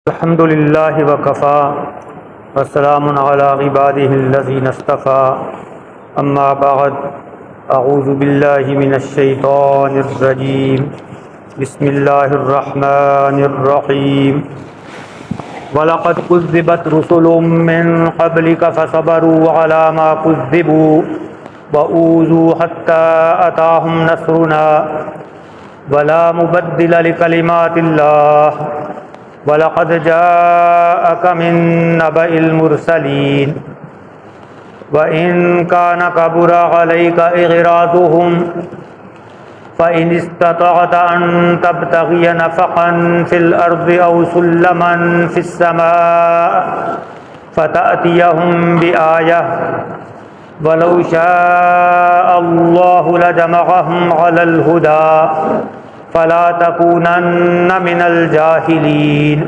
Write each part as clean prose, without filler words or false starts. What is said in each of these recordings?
अल्हम्दुलिल्लाहि वकफ़ा वस्सलामुन अला इबादिहिल्लज़ीना इस्तफ़ा अम्मा बअद अऊज़ु बिल्लाहि मिनश्शैतानिर्रजीम बिस्मिल्लाहिर्रहमानिर्रहीम वलक़द कुज़्ज़िबत रुसुलुम मिन क़ब्लिक फ़सबरू अला मा कुज़्ज़िबू व ऊज़ू हत्ता अताहुम नस्रुना वला मुबद्दिल लिकलिमातिल्लाह वलक़द जाअक मिन नबइल मुरसलीन व इन कान कबुरा अलैका इग़राज़ुहुम फ़इन इस्ततअत अन तब्तग़िय नफ़क़न फ़िल अर्ज़ि औ सुल्लमन फ़िस्समाअ फ़तअतियहुम बिआयह वलौ शाअ अल्लाहु लजमअहुम अलल हुदा फ़ला तकूनन्न मिनल जाहिलीन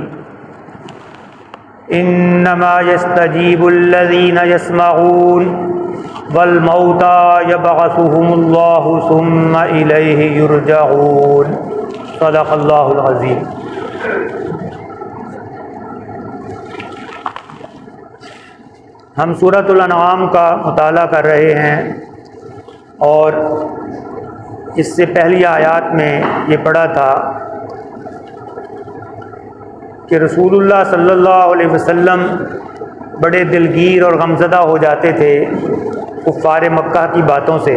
इन्नमा यस्तजीबुल्लज़ीना यस्मऊन वल मौता यबअसुहुमुल्लाहु सुम्मा इलैहि युरजऊन। सदक़ल्लाहुल अज़ीम। हम सूरतुल अनआम का मुताला कर रहे हैं और इससे पहली आयत में ये पढ़ा था कि रसूलुल्लाह सल्लल्लाहु अलैहि वसल्लम बड़े दिलगीर और गमज़दा हो जाते थे कुफ़ार मक्का की बातों से,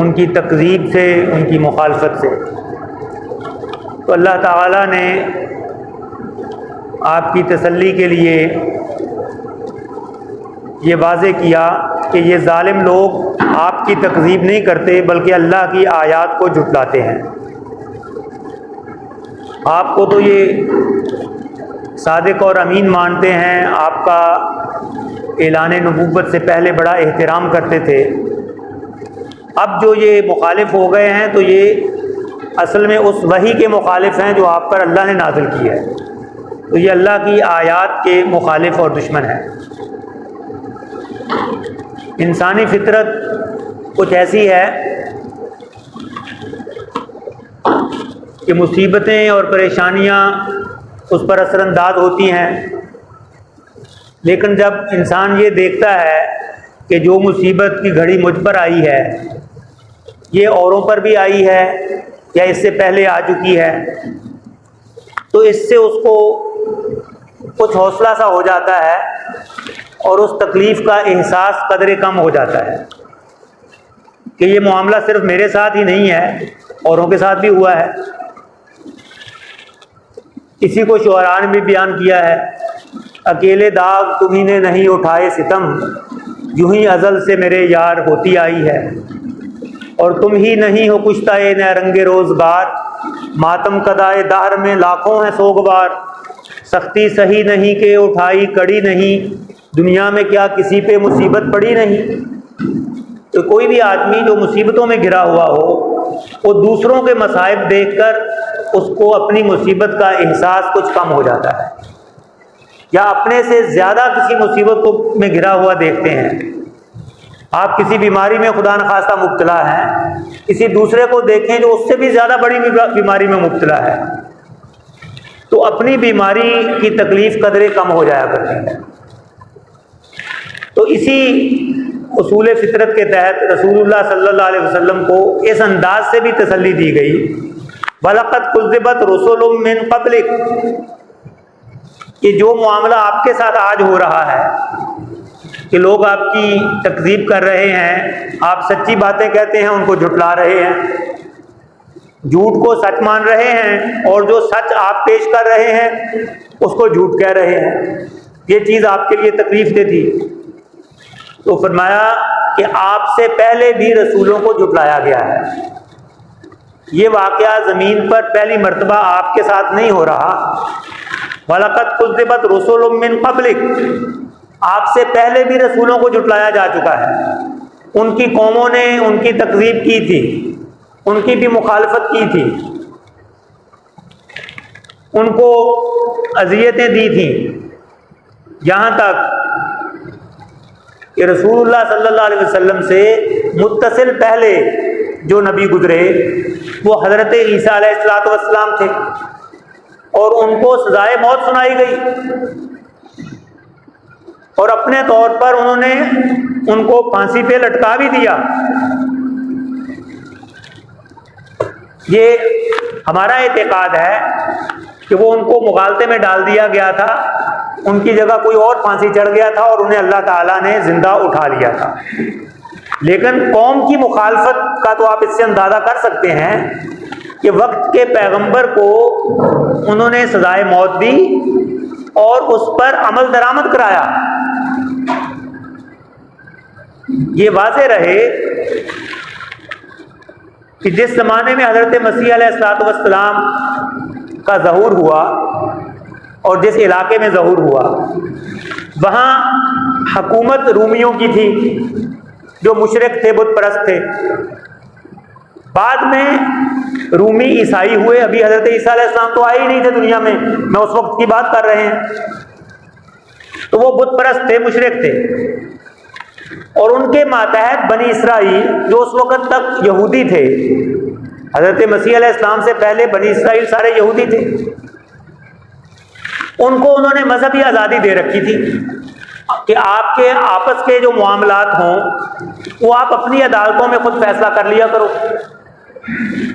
उनकी तकज़ीब से, उनकी मुखालफत से। तो अल्लाह ताला ने आपकी तसल्ली के लिए ये वाज़े किया कि ये ज़ालिम लोग आपकी तकज़ीब नहीं करते बल्कि अल्लाह की आयात को झुटलाते हैं। आपको तो ये सादिक और अमीन मानते हैं, आपका ऐलान नबूवत से पहले बड़ा एहतराम करते थे। अब जो ये मुखालिफ हो गए हैं तो ये असल में उस वही के मुखालिफ हैं जो आप पर अल्लाह ने नाज़िल की है। तो ये अल्लाह की आयात के मुखालिफ और दुश्मन हैं। इंसानी फितरत कुछ ऐसी है कि मुसीबतें और परेशानियां उस पर असरअंदाज होती हैं, लेकिन जब इंसान ये देखता है कि जो मुसीबत की घड़ी मुझ पर आई है ये औरों पर भी आई है या इससे पहले आ चुकी है, तो इससे उसको कुछ हौसला सा हो जाता है और उस तकलीफ़ का एहसास कदरे कम हो जाता है कि ये मामला सिर्फ मेरे साथ ही नहीं है, औरों के साथ भी हुआ है। इसी को शुअरा ने भी बयान किया है, अकेले दाग तुम्हीं ने नहीं उठाए सितम, यूं ही अज़ल से मेरे यार होती आई है, और तुम ही नहीं हो कुश्ताए न रंगे रोज़गार, मातम कदाए दाहर में लाखों हैं सोगवार, सख्ती सही नहीं कि उठाई कड़ी नहीं, दुनिया में क्या किसी पे मुसीबत पड़ी नहीं। तो कोई भी आदमी जो मुसीबतों में घिरा हुआ हो वो दूसरों के मसाइब देखकर उसको अपनी मुसीबत का एहसास कुछ कम हो जाता है, या अपने से ज़्यादा किसी मुसीबत को में घिरा हुआ देखते हैं। आप किसी बीमारी में खुदा न खास्ता मुब्तला हैं, किसी दूसरे को देखें जो उससे भी ज़्यादा बड़ी बीमारी में मुब्तला है, तो अपनी बीमारी की तकलीफ़ कदरे कम हो जाया करती है। तो इसी उसूल फितरत के तहत रसूलुल्लाह सल्लल्लाहु अलैहि वसल्लम को इस अंदाज से भी तसल्ली दी गई, वलक़द कुज़्ज़िबत रुसुलुम मिन क़ब्लिक, कि जो मामला आपके साथ आज हो रहा है कि लोग आपकी तकज़ीब कर रहे हैं, आप सच्ची बातें कहते हैं उनको झुटला रहे हैं, झूठ को सच मान रहे हैं और जो सच आप पेश कर रहे हैं उसको झूठ कह रहे हैं, ये चीज़ आपके लिए तकलीफ़ दे थी। तो फरमाया कि आपसे पहले भी रसूलों को झुटलाया गया है। ये वाक़या ज़मीन पर पहली मर्तबा आपके साथ नहीं हो रहा। वलक़द कुज़्ज़िबत रुसुलुम मिन क़ब्लिक, आपसे पहले भी रसूलों को झुटलाया जा चुका है। उनकी कौमों ने उनकी तकज़ीब की थी, उनकी भी मुखालफत की थी, उनको अज़ियतें दी थी, यहाँ तक कि रसूलुल्लाह सल्लल्लाहु अलैहि वसल्लम से मुत्तसिल पहले जो नबी गुजरे वो हज़रत ईसा अलैहिस्सलातु वस्सलाम थे। और उनको सजाए मौत सुनाई गई और अपने तौर पर उन्होंने उनको फांसी पे लटका भी दिया। ये हमारा एतकाद है कि वो उनको मुगालते में डाल दिया गया था, उनकी जगह कोई और फांसी चढ़ गया था और उन्हें अल्लाह ताला ने जिंदा उठा लिया था। लेकिन कौम की मुखालफत का तो आप इससे अंदाजा कर सकते हैं कि वक्त के पैगंबर को उन्होंने सजाए मौत दी और उस पर अमल दरामद कराया। ये वाज़ेह रहे कि जिस ज़माने में हज़रत मसीह अलैहिस्सलाम का ज़हूर हुआ और जिस इलाके में ज़हूर हुआ वहाँ हुकूमत रूमियों की थी जो मुशरिक थे, बुत परस्त थे। बाद में रूमी ईसाई हुए। अभी हज़रत ईसा अलैहिस्सलाम तो आए ही नहीं थे दुनिया में, मैं उस वक्त की बात कर रहे हैं। तो वो बुत परस्त थे, मुशरिक थे और उनके मातहत बनी इसराइल जो उस वक्त तक यहूदी थे, हज़रत मसीह अलैहिस्सलाम से पहले बनी इसराइल सारे यहूदी थे, उनको उन्होंने मजहबी आज़ादी दे रखी थी कि आपके आपस के जो मामलात हों वो आप अपनी अदालतों में खुद फैसला कर लिया करो।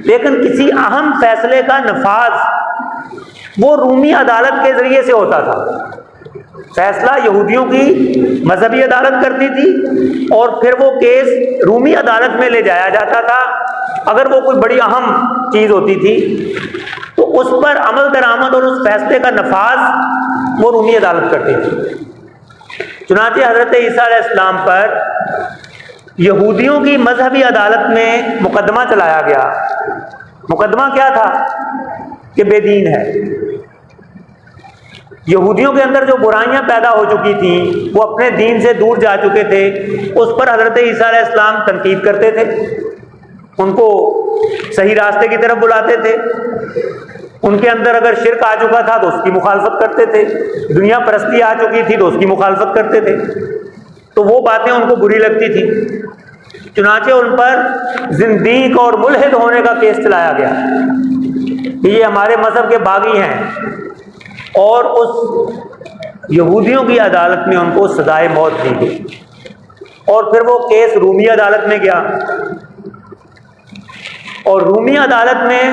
लेकिन किसी अहम फैसले का नफाज वो रूमी अदालत के जरिए से होता था। फैसला यहूदियों की मजहबी अदालत करती थी और फिर वो केस रूमी अदालत में ले जाया जाता था। अगर वो कोई बड़ी अहम चीज़ होती थी तो उस पर अमल दरामद और उस फैसले का नफाज वो रूमी अदालत करती थी। चुनांचे हज़रत ईसा अलैहिस्सलाम पर यहूदियों की मजहबी अदालत में मुकदमा चलाया गया। मुकदमा क्या था कि बेदीन है। यहूदियों के अंदर जो बुराइयां पैदा हो चुकी थी, वो अपने दीन से दूर जा चुके थे, उस पर हज़रत ईसा अलैहिस्सलाम तनकीद करते थे, उनको सही रास्ते की तरफ बुलाते थे। उनके अंदर अगर शिर्क आ चुका था तो उसकी मुखालफत करते थे, दुनिया परस्ती आ चुकी थी तो उसकी मुखालफत करते थे। तो वो बातें उनको बुरी लगती थी। चुनांचे उन पर जिंदीक और मुल्हिद होने का केस चलाया गया कि ये हमारे मजहब के बागी हैं और उस यहूदियों की अदालत में उनको सजाए मौत दी गई। और फिर वो केस रूमी अदालत में गया और रूमी अदालत में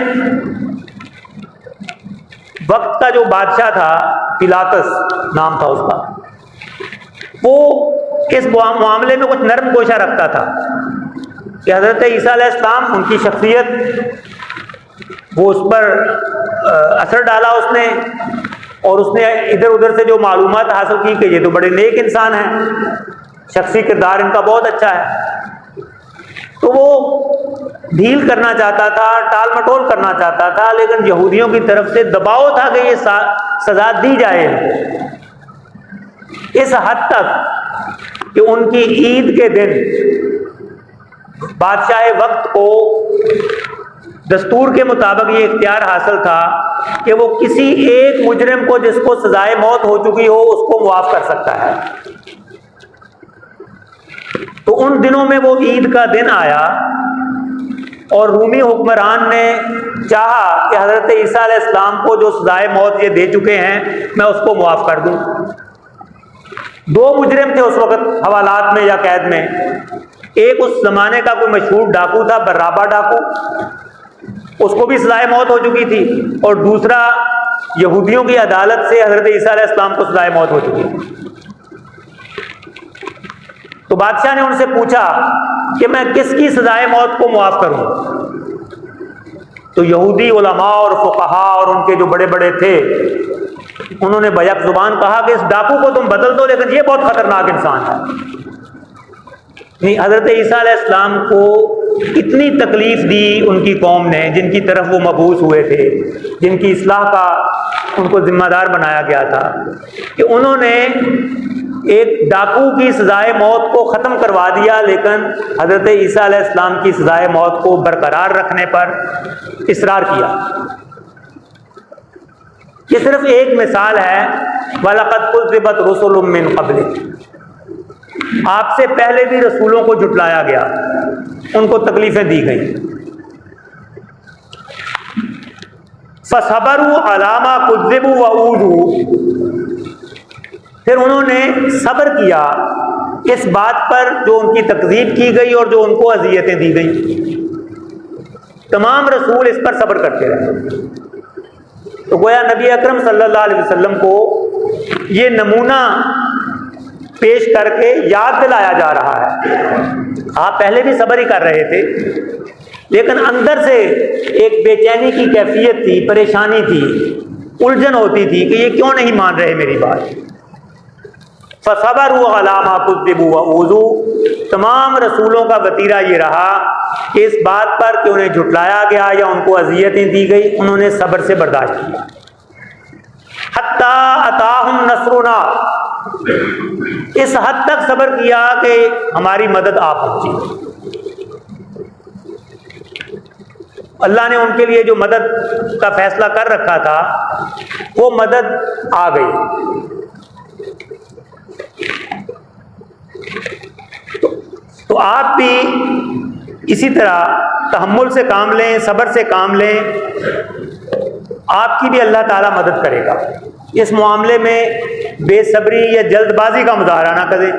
वक्त का जो बादशाह था, पिलातस नाम था उसका, वो इस मामले में कुछ नरम गोशा रखता था कि हज़रत ईसा अलैहिस्सलाम, उनकी शख्सियत, वो उस पर असर डाला उसने और उसने इधर उधर से जो मालूमात हासिल की कि ये तो बड़े नेक इंसान हैं, शख्सी किरदार इनका बहुत अच्छा है। तो वो ढील करना चाहता था, टाल मटोल करना चाहता था, लेकिन यहूदियों की तरफ से दबाव था कि ये सजा दी जाए इस हद तक कि उनकी ईद के दिन बादशाह वक्त को दस्तूर के मुताबिक ये इख्तियार हासिल था कि वो किसी एक मुजरिम को जिसको सजाए मौत हो चुकी हो उसको मुआफ कर सकता है। तो उन दिनों में वो ईद का दिन आया और रूमी हुक्मरान ने चाहा कि हज़रत ईसा अलैहिस्सलाम को जो सजाए मौत ये दे चुके हैं मैं उसको मुआफ कर दूं। दो मुजरिम थे उस वक्त हवालात में या कैद में। एक उस जमाने का कोई मशहूर डाकू था, बर्राबा डाकू, उसको भी सजाए मौत हो चुकी थी, और दूसरा यहूदियों की अदालत से हज़रत ईसा अलैहिस्सलाम को सजाए मौत हो चुकी थी। तो बादशाह ने उनसे पूछा कि मैं किसकी सजाए मौत को मुआफ करूं। तो यहूदी उलमा और फुक़हा और उनके जो बड़े बड़े थे उन्होंने बैक जुबान कहा कि इस डाकू को तुम बदल दो, लेकिन ये बहुत खतरनाक इंसान है। नहीं, हज़रत ईसा अलैहिस्सलाम को इतनी तकलीफ दी उनकी कौम ने, जिनकी तरफ वो मबूस हुए थे, जिनकी इस्लाह का उनको जिम्मेदार बनाया गया था, कि उन्होंने एक डाकू की सजाए मौत को ख़त्म करवा दिया, लेकिन हज़रत ईसा अलैहिस्सलाम की सजाए मौत को बरकरार रखने पर इसरार किया। ये सिर्फ एक मिसाल है। वलक़द कुज़्ज़िबत रुसुलुम मिन क़ब्लिक, आपसे पहले भी रसूलों को जुटलाया गया, उनको तकलीफें दी गई। फसबरू अलामा कुज़्ज़िबू व ऊज़ू, फिर उन्होंने सब्र किया इस बात पर जो उनकी तकज़ीब की गई और जो उनको अज़ियतें दी गई। तमाम रसूल इस पर सब्र करते रहे। तो गोया नबी अकरम सल्लल्लाहु अलैहि वसल्लम को ये नमूना पेश करके याद दिलाया जा रहा है। आप पहले भी सब्र ही कर रहे थे, लेकिन अंदर से एक बेचैनी की कैफियत थी, परेशानी थी, उलझन होती थी कि ये क्यों नहीं मान रहे मेरी बात। फसबरू अला मा कुज़्ज़िबू व ऊज़ू, तमाम रसूलों का वतीरा ये रहा कि इस बात पर कि उन्हें झुटलाया गया या उनको अज़ियतें दी गई, उन्होंने सब्र से बर्दाश्त किया। हत्ता अताहुम नसरुना, इस हद तक सब्र किया कि हमारी मदद आ पहुंची। अल्लाह ने उनके लिए जो मदद का फैसला कर रखा था वो मदद आ गई। तो आप भी इसी तरह तहम्मुल से काम लें, सब्र से काम लें, आपकी भी अल्लाह ताला मदद करेगा। इस मामले में बेसब्री या जल्दबाजी का मुजाहरा ना करें।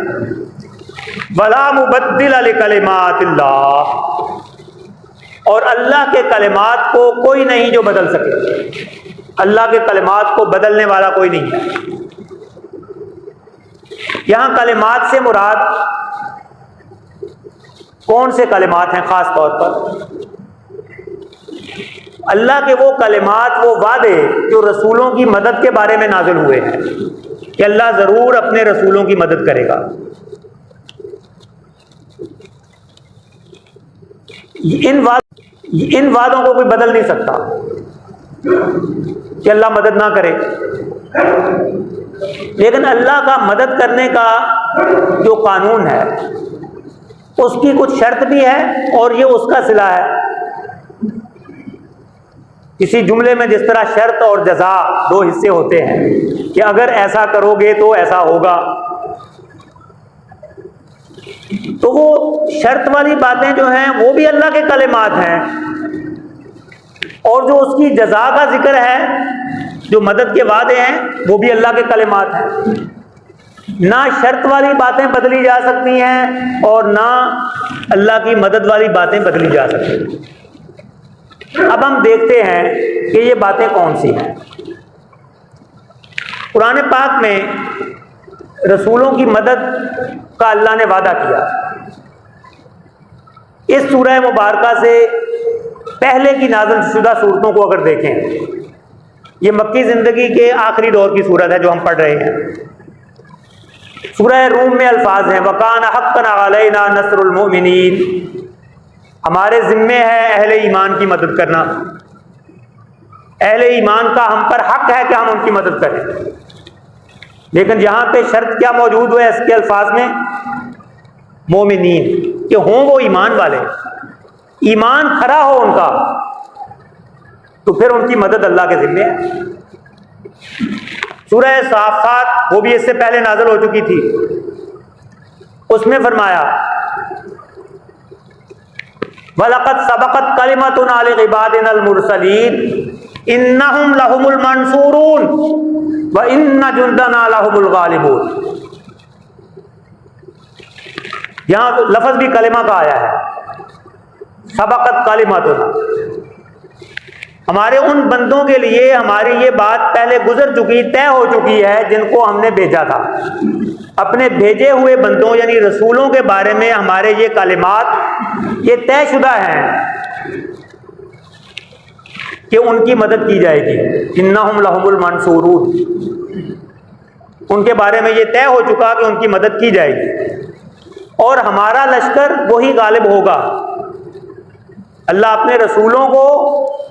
वला मुबद्दिल लिकलिमातिल्लाह, और अल्लाह के कलिमात को कोई नहीं जो बदल सके। अल्लाह के कलिमात को बदलने वाला कोई नहीं है। यहां कलिमात से मुराद कौन से कलिमात हैं? खास तौर पर अल्लाह के वो कलिमात, वो वादे जो रसूलों की मदद के बारे में नाजिल हुए हैं कि अल्लाह जरूर अपने रसूलों की मदद करेगा। इन वादों को कोई बदल नहीं सकता कि अल्लाह मदद ना करे। लेकिन अल्लाह का मदद करने का जो कानून है उसकी कुछ शर्त भी है और ये उसका सिला है। इसी जुमले में जिस तरह शर्त और जज़ा दो हिस्से होते हैं कि अगर ऐसा करोगे तो ऐसा होगा, तो वो शर्त वाली बातें जो हैं वो भी अल्लाह के कलिमात हैं, और जो उसकी जज़ा का जिक्र है, जो मदद के वादे हैं, वो भी अल्लाह के कलिमात हैं। ना शर्त वाली बातें बदली जा सकती हैं और ना अल्लाह की मदद वाली बातें बदली जा सकती हैं। अब हम देखते हैं कि ये बातें कौन सी हैं। कुरान पाक में रसूलों की मदद का अल्लाह ने वादा किया। इस सूरह मुबारका से पहले की नाज़िल शुदा सूरतों को अगर देखें, ये मक्की ज़िंदगी के आखिरी दौर की सूरत है जो हम पढ़ रहे हैं। सूरह रूम में अल्फाज हैं, वकान हक़्क़न अलैना नस्रुल मोमिनीन, हमारे ज़िम्मे है अहले ईमान की मदद करना। अहले ईमान का हम पर हक है कि हम उनकी मदद करें। लेकिन यहाँ पे शर्त क्या मौजूद है इसके अल्फाज में? मोमिनीन, कि हों वो ईमान वाले, ईमान खरा हो उनका, तो फिर उनकी मदद अल्लाह के ज़िम्मे है। सूरह साफ़ात वो भी इससे पहले नाज़िल हो चुकी थी। उसमें फरमाया वलक़द सबक़त कलिमतुना लिइबादिनल मुरसलीन इन्नहुम लहुमुल मंसूरून व इन्न जुंदना लहुमुल गालिबून। यहां लफ्ज़ भी कलिमा का आया है, सबक़त कलिमतुना, हमारे उन बंदों के लिए हमारी ये बात पहले गुजर चुकी, तय हो चुकी है, जिनको हमने भेजा था। अपने भेजे हुए बंदों यानी रसूलों के बारे में हमारे ये कलिमात ये तयशुदा हैं कि उनकी मदद की जाएगी। इन्नहुम लहुमुल मंसूरून, उनके बारे में ये तय हो चुका कि उनकी मदद की जाएगी और हमारा लश्कर वही गालिब होगा। अल्लाह अपने रसूलों को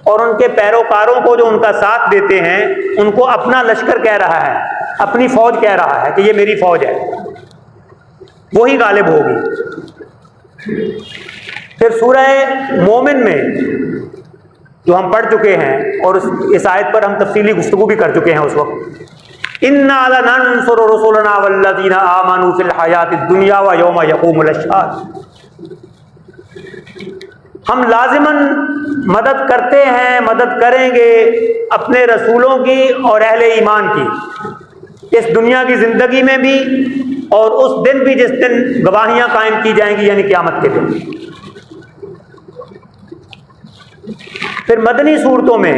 और उनके पैरोकारों को जो उनका साथ देते हैं उनको अपना लश्कर कह रहा है, अपनी फौज कह रहा है कि ये मेरी फौज है, वही गालिब होगी। फिर सूरह मोमिन में जो हम पढ़ चुके हैं और इस आयत पर हम तफसीली गुफ्तगू भी कर चुके हैं उस वक्त, इन्ना लनंसुरु रुसुलना वल्लज़ीना आमनू फिल हयातिद दुनिया व यौम यक़ूमुल अशहाद, हम लाजिमन मदद करते हैं, मदद करेंगे अपने रसूलों की और अहले ईमान की, इस दुनिया की ज़िंदगी में भी और उस दिन भी जिस दिन गवाहियाँ कायम की जाएंगी, यानी क़यामत के दिन। फिर मदनी सूरतों में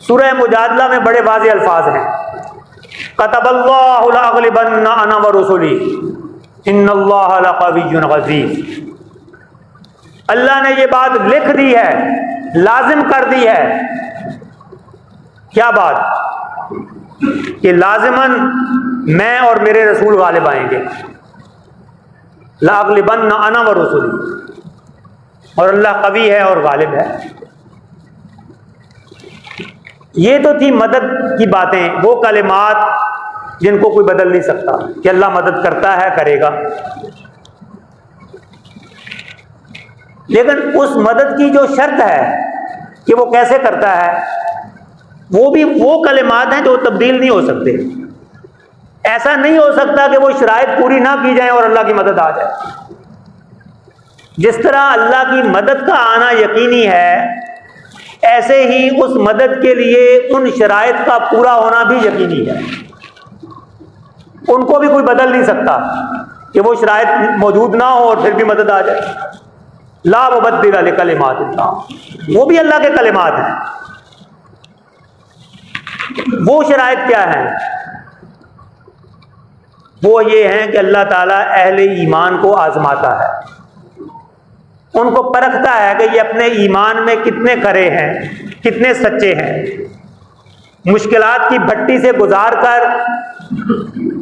सूरह मुजादला में बड़े वाज़े अल्फाज हैं, कतबल्लाहु लअग़लिबन्ना अना व रुसुली इन्नल्लाहा लक़विय्युन अज़ीज़। अल्लाह ने ये बात लिख दी है, लाजिम कर दी है। क्या बात? कि लाजिमन मैं और मेरे रसूल गालिब आएंगे। लअग़लिबन्ना अना व रुसुली, और अल्लाह कवी है और गालिब है। ये तो थी मदद की बातें, वो कलिमात जिनको कोई बदल नहीं सकता कि अल्लाह मदद करता है, करेगा। लेकिन उस मदद की जो शर्त है कि वो कैसे करता है, वो भी वो कलिमात हैं जो तब्दील नहीं हो सकते। ऐसा नहीं हो सकता कि वो शराइत पूरी ना की जाए और अल्लाह की मदद आ जाए। जिस तरह अल्लाह की मदद का आना यकीनी है, ऐसे ही उस मदद के लिए उन शराइत का पूरा होना भी यकीनी है। उनको भी कोई बदल नहीं सकता कि वो शराइत मौजूद ना हो और फिर भी मदद आ जाए। ला मुबद्दिल लिकलिमातिल्लाह, वो भी अल्लाह के कलिमात हैं। वो शराइत क्या है? वो ये हैं कि अल्लाह ताला अहले ईमान को आजमाता है, उनको परखता है कि ये अपने ईमान में कितने खरे हैं, कितने सच्चे हैं। मुश्किलात की भट्टी से गुजार कर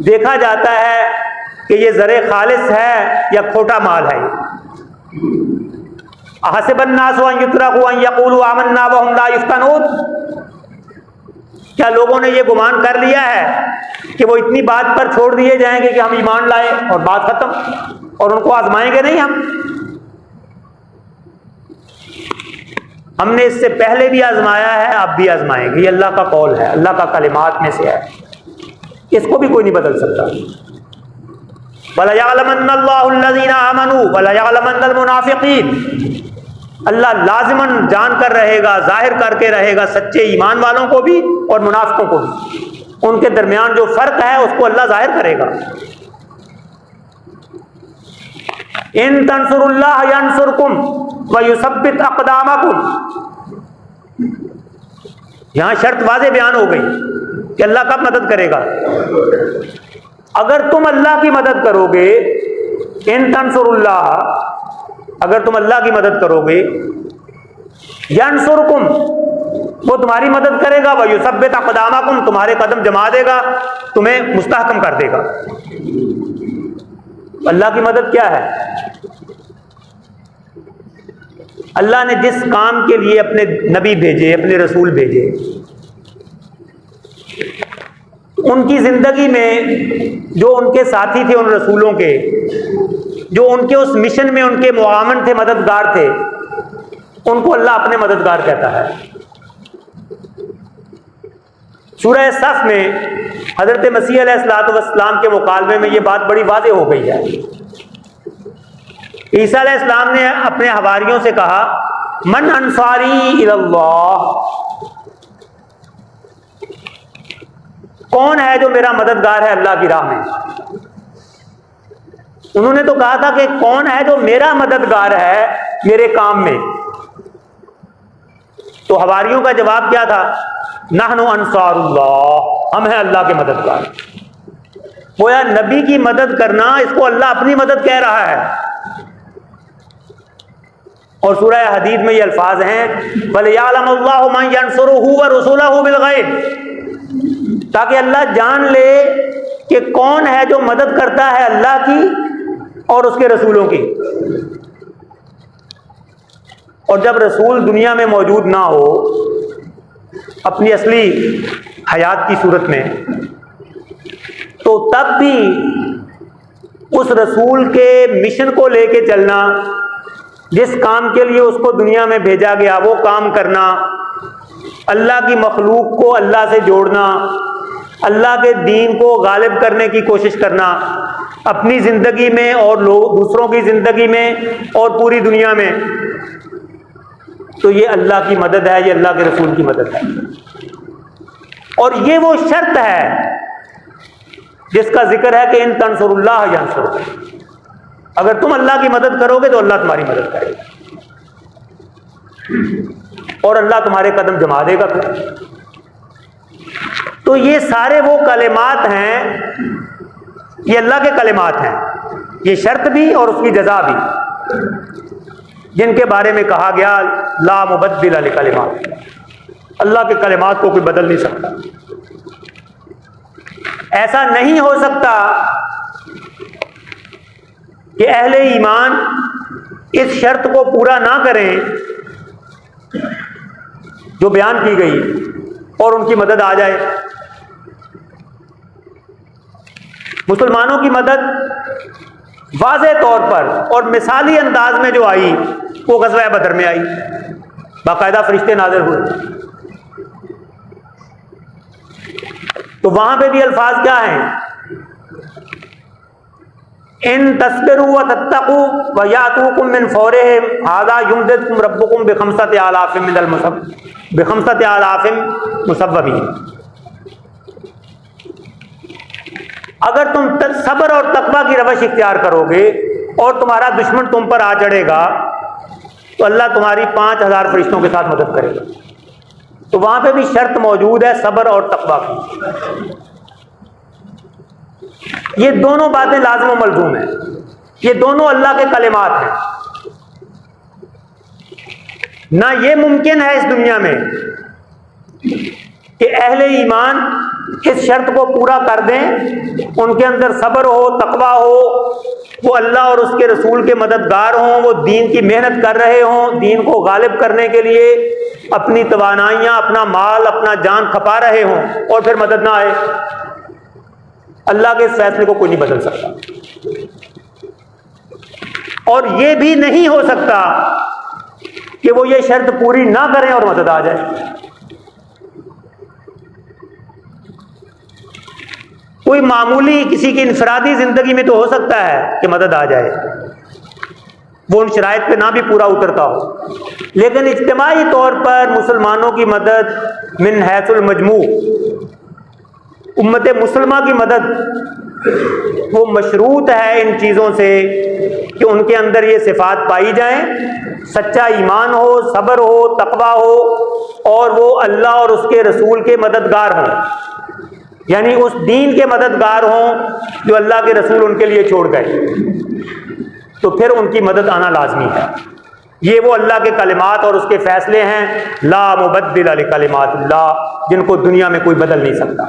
देखा जाता है कि ये ज़रे खालिस है या खोटा माल है। अहसिबन्नासु अन युत्रकू अन यक़ूलू आमन्ना व हुम ला युफ्तनून, क्या लोगों ने ये गुमान कर लिया है कि वो इतनी बात पर छोड़ दिए जाएंगे कि हम ईमान लाए और बात खत्म, और उनको आजमाएंगे नहीं हम? हमने इससे पहले भी आजमाया है, अब भी आजमाएंगे। ये अल्लाह का कौल है, अल्लाह का कलिमात में से है, इसको भी कोई नहीं बदल सकता। वला यअलमन्नल्लाहु अल्लज़ीना आमनू वला यअलमन्नल मुनाफ़िक़ीन, अल्लाह लाज़िमन जान कर रहेगा, जाहिर करके रहेगा सच्चे ईमान वालों को भी और मुनाफिकों को भी। उनके दरमियान जो फर्क है उसको अल्लाह जाहिर करेगा। इन तंसुरुल्लाह यंसुरकुम व युसब्बित अक़दामकुम, यहां शर्त वाज़े बयान हो गई कि अल्लाह कब मदद करेगा। अगर तुम अल्लाह की मदद करोगे, इन तंसुरुल्लाह, अगर तुम अल्लाह की मदद करोगे, यंसुरकुम, वो तुम्हारी मदद करेगा, व युसब्बित अक़दामकुम, तुम्हारे कदम जमा देगा, तुम्हें मुस्तहकम कर देगा। अल्लाह की मदद क्या है? अल्लाह ने जिस काम के लिए अपने नबी भेजे, अपने रसूल भेजे, उनकी जिंदगी में जो उनके साथी थे, उन रसूलों के, जो उनके उस मिशन में उनके मुआवन थे, मददगार थे, उनको अल्लाह अपने मददगार कहता है। सूरह सफ में हजरत मसीह अलैहिस्सलाम के मुकालमे में ये बात बड़ी वाज़ेह हो गई है। ईसा अलैहिस्सलाम ने अपने हवारियों से कहा, मन अंसारी इलल्लाह, कौन है जो मेरा मददगार है अल्लाह की राह में? उन्होंने तो कहा था कि कौन है जो मेरा मददगार है मेरे काम में। तो हवारियों का जवाब क्या था? नहनु अंसारुल्लाह, हम हैं अल्लाह के मददगार। गोया नबी की मदद करना, इसको अल्लाह अपनी मदद कह रहा है। और सूरह हदीद में ये अल्फाज हैं, वलियअलमल्लाहु मन यंसुरुहु व रुसुलहु बिल गैब, ताकि अल्लाह जान ले कि कौन है जो मदद करता है अल्लाह की और उसके रसूलों की। और जब रसूल दुनिया में मौजूद ना हो अपनी असली हयात की सूरत में, तो तब भी उस रसूल के मिशन को लेके चलना, जिस काम के लिए उसको दुनिया में भेजा गया वो काम करना, अल्लाह की मखलूक को अल्लाह से जोड़ना, अल्लाह के दीन को गालिब करने की कोशिश करना अपनी ज़िंदगी में और दूसरों की ज़िंदगी में और पूरी दुनिया में, तो ये अल्लाह की मदद है, ये अल्लाह के रसूल की मदद है। और ये वो शर्त है जिसका जिक्र है कि इन तंसुरुल्लाह यंसुरकुम, अगर तुम अल्लाह की मदद करोगे तो अल्लाह तुम्हारी मदद करेगा और अल्लाह तुम्हारे कदम जमा देगा फिर। तो ये सारे वो कलिमात हैं, ये अल्लाह के कलिमात हैं, ये शर्त भी और उसकी जज़ा भी, जिनके बारे में कहा गया ला मुबद्दिल लिकलिमात, अल्लाह के कलिमात को कोई बदल नहीं सकता। ऐसा नहीं हो सकता कि अहले ईमान इस शर्त को पूरा ना करें जो बयान की गई और उनकी मदद आ जाए। मुसलमानों की मदद वाज़े तौर पर और मिसाली अंदाज में जो आई वो ग़ज़वा बदर में आई, बाकायदा फरिश्ते नाज़िल हुए। तो वहां पे भी अल्फाज क्या हैं, इन तस्बिरू व तत्तकू व यातूकुम मिन फौरिहिम हाज़ा युमदिदकुम रब्बुकुम बिखमसति आलाफिम मुसव्वमीन। अगर तुम सब्र और तकवा की रवश इख्तियार करोगे और तुम्हारा दुश्मन तुम पर आ चढ़ेगा तो अल्लाह तुम्हारी 5000 फरिश्तों के साथ मदद करेगा। तो वहां पे भी शर्त मौजूद है सब्र और तकवा की। ये दोनों बातें लाज़िम व मलज़ूम है, ये दोनों अल्लाह के कलिमात हैं। ना ये मुमकिन है इस दुनिया में कि अहले ईमान इस शर्त को पूरा कर दें, उनके अंदर सब्र हो, तकवा हो, वो अल्लाह और उसके रसूल के मददगार हों, वो दीन की मेहनत कर रहे हों, दीन को गालिब करने के लिए अपनी तवानाइयां, अपना माल, अपना जान खपा रहे हों और फिर मदद ना आए। अल्लाह के इस फैसले को कोई नहीं बदल सकता। और ये भी नहीं हो सकता कि वो ये शर्त पूरी ना करें और मदद आ जाए। कोई मामूली किसी की इनफरादी जिंदगी में तो हो सकता है कि मदद आ जाए, वो उन शराइत पे ना भी पूरा उतरता हो, लेकिन इज्तिमाई तौर पर मुसलमानों की मदद मिन हैसुल मजमू, उम्मत मुसलमा की मदद वो मशरूत है इन चीज़ों से कि उनके अंदर ये सिफात पाई जाएं, सच्चा ईमान हो, सब्र हो, तकवा हो और वो अल्लाह और उसके रसूल के मददगार हों, यानी उस दीन के मददगार हों जो अल्लाह के रसूल उनके लिए छोड़ गए, तो फिर उनकी मदद आना लाजमी है। ये वो अल्लाह के कलिमात और उसके फैसले हैं ला मुबद्दिल लिकलिमातिल्लाह, जिनको दुनिया में कोई बदल नहीं सकता।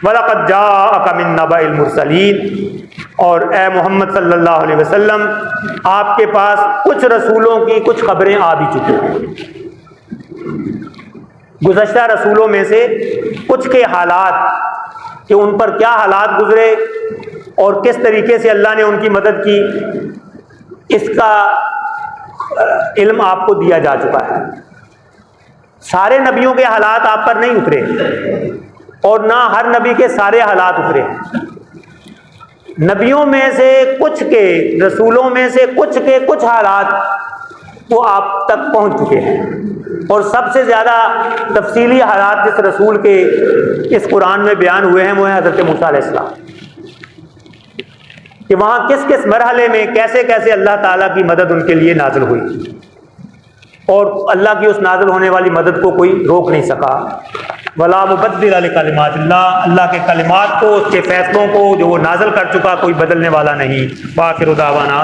वलक़द जाअका मिन नबइल मुरसलीन, और ए मोहम्मद सल्लल्लाहु अलैहि वसल्लम आपके पास कुछ रसूलों की कुछ खबरें आ भी चुकी हैं। गुज़श्ता रसूलों में से कुछ के हालात कि उन पर क्या हालात गुजरे और किस तरीके से अल्लाह ने उनकी मदद की, इसका इल्म आपको दिया जा चुका है। सारे नबियों के हालात आप पर नहीं उतरे और ना हर नबी के सारे हालात उतरे। नबियों में से कुछ के, रसूलों में से कुछ के कुछ हालात वो आप तक पहुंच चुके हैं, और सबसे ज़्यादा तफसीली हालात जिस रसूल के इस कुरान में बयान हुए हैं वो है हज़रत मूसा अलैहिस्सलाम, कि वहाँ किस किस मरहले में कैसे कैसे अल्लाह ताला की मदद उनके लिए नाजिल हुई, और अल्लाह की उस नाजिल होने वाली मदद को कोई रोक नहीं सका। वला मुबद्दिल लिकलिमातिल्लाह, अल्लाह के कलिमात को, उसके फैसलों को जो वो नाजिल कर चुका कोई बदलने वाला नहीं। वाखिरु दावाना।